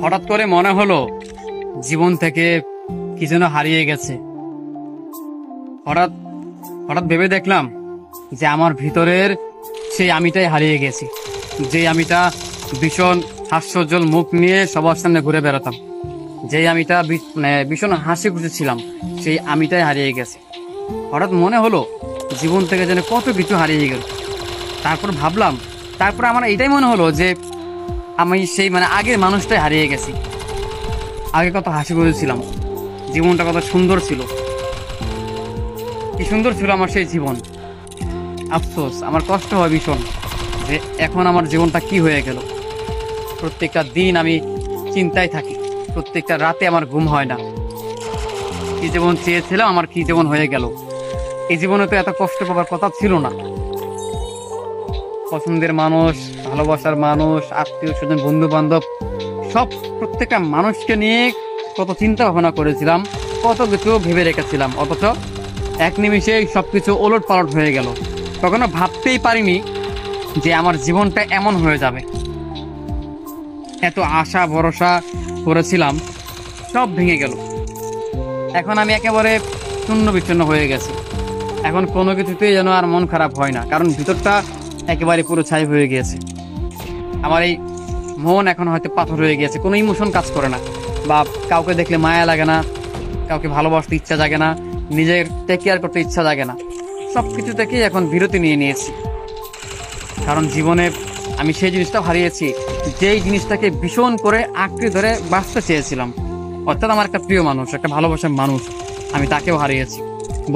হঠাৎ করে মনে হলো জীবন থেকে কি যেন হারিয়ে গেছে। হঠাৎ হঠাৎ ভেবে দেখলাম যে আমার ভিতরের সেই আমিটাই হারিয়ে গেছি, যে আমিটা ভীষণ হাস্যোজ্জ্বল মুখ নিয়ে সবার সামনে ঘুরে বেড়াতাম, যেই আমিটা ভীষণ হাসি খুশি ছিলাম, সেই আমিটাই হারিয়ে গেছে। হঠাৎ মনে হলো জীবন থেকে যেন কত কিছু হারিয়ে গেল। তারপর আমার এটাই মনে হলো যে আমি সেই আগের মানুষটাই হারিয়ে গেছি। আগে কত হাসি খুশি ছিলাম, জীবনটা কত সুন্দর ছিল, কি সুন্দর ছিল আমার সেই জীবন। আফসোস, আমার কষ্ট হয় ভীষণ যে এখন আমার জীবনটা কি হয়ে গেল। প্রত্যেকটা দিন আমি চিন্তায় থাকি, প্রত্যেকটা রাতে আমার ঘুম হয় না। কি জীবন চেয়েছিলাম, আমার কি জীবন হয়ে গেল। এই জীবনে তো এত কষ্ট পাবার কথা ছিল না। পছন্দের মানুষ, ভালোবাসার মানুষ, আত্মীয় স্বজন, বন্ধু বান্ধব, সব প্রত্যেকটা মানুষকে নিয়ে কত চিন্তা ভাবনা করেছিলাম, কত কিছু ভেবে রেখেছিলাম, অথচ এক নিমিষে সবকিছু ওলট পালট হয়ে গেল। কখনো ভাবতেই পারিনি যে আমার জীবনটা এমন হয়ে যাবে। এত আশা ভরসা করেছিলাম, সব ভেঙে গেল। এখন আমি একেবারে শূন্য বিচ্ছিন্ন হয়ে গেছি। এখন কোনো কিছুতেই যেন আর মন খারাপ হয় না, কারণ ভিতরটা একেবারে পুরো ছাই হয়ে গিয়েছে। আমার এই মন এখন হয়তো পাথর হয়ে গিয়েছে, কোনো ইমোশন কাজ করে না, বা কাউকে দেখলে মায়া লাগে না, কাউকে ভালোবাসতে ইচ্ছা জাগে না, নিজের টেক কেয়ার করতে ইচ্ছা জাগে না। সব কিছু থেকেই এখন বিরতি নিয়ে নিয়েছি, কারণ জীবনে আমি সেই জিনিসটা হারিয়েছি যেই জিনিসটাকে ভীষণ করে আঁকড়ে ধরে বাঁচতে চেয়েছিলাম। অর্থাৎ আমার একটা প্রিয় মানুষ, একটা ভালোবাসার মানুষ, আমি তাকেও হারিয়েছি।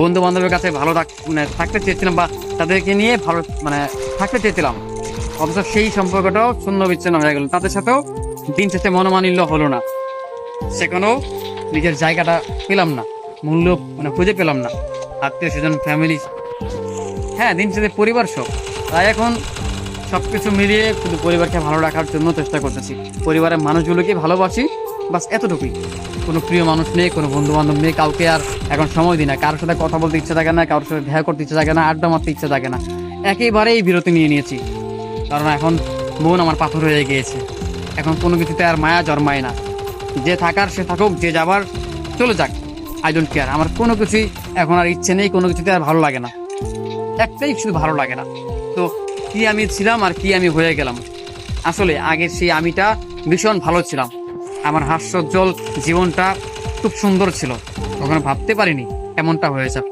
বন্ধু বান্ধবের কাছে ভালো থাকতে চেয়েছিলাম, বা তাদেরকে নিয়ে ভালো থাকতে চেয়েছিলাম, অথচ সেই সম্পর্কটাও শূন্য বিচ্ছিন্ন হয়ে গেল। তাদের সাথেও দিন শেষে মনোমালিন্য হলো না, সেখানেও নিজের জায়গাটা পেলাম না, মূল্য খুঁজে পেলাম না। আত্মীয় স্বজন, ফ্যামিলি, হ্যাঁ দিন শেষে পরিবার সব। তাই এখন সবকিছু মিলিয়ে শুধু পরিবারকে ভালো রাখার জন্য চেষ্টা করতেছি, পরিবারের মানুষগুলোকে ভালোবাসি, বাস এতটুকুই। কোনো প্রিয় মানুষ নেই, কোনো বন্ধু বান্ধব নেই, কাউকে আর এখন সময় দিই না। কারোর সাথে কথা বলতে ইচ্ছা থাকে না, কারোর সাথে দেখা করতে ইচ্ছা থাকে না, আড্ডা মারতে ইচ্ছা থাকে না। একেবারেই বিরতি নিয়ে নিয়েছি, কারণ এখন মন আমার পাথর হয়ে গিয়েছে। এখন কোনো কিছুতে আর মায়া জন্মায় না। যে থাকার সে থাকুক, যে যাবার চলে যাক, আই ডোন্ট কেয়ার। আমার কোনো কিছুই এখন আর ইচ্ছে নেই, কোনো কিছুতে আর ভালো লাগে না। একটাই শুধু ভালো লাগে না, তো কি আমি ছিলাম আর কি আমি হয়ে গেলাম। আসলে আগের সেই আমিটা ভীষণ ভালো ছিলাম, আমার হাস্যোজ্জ্বল জীবনটা খুব সুন্দর ছিল। কখনো ভাবতে পারিনি এমনটা হয়ে যাবে।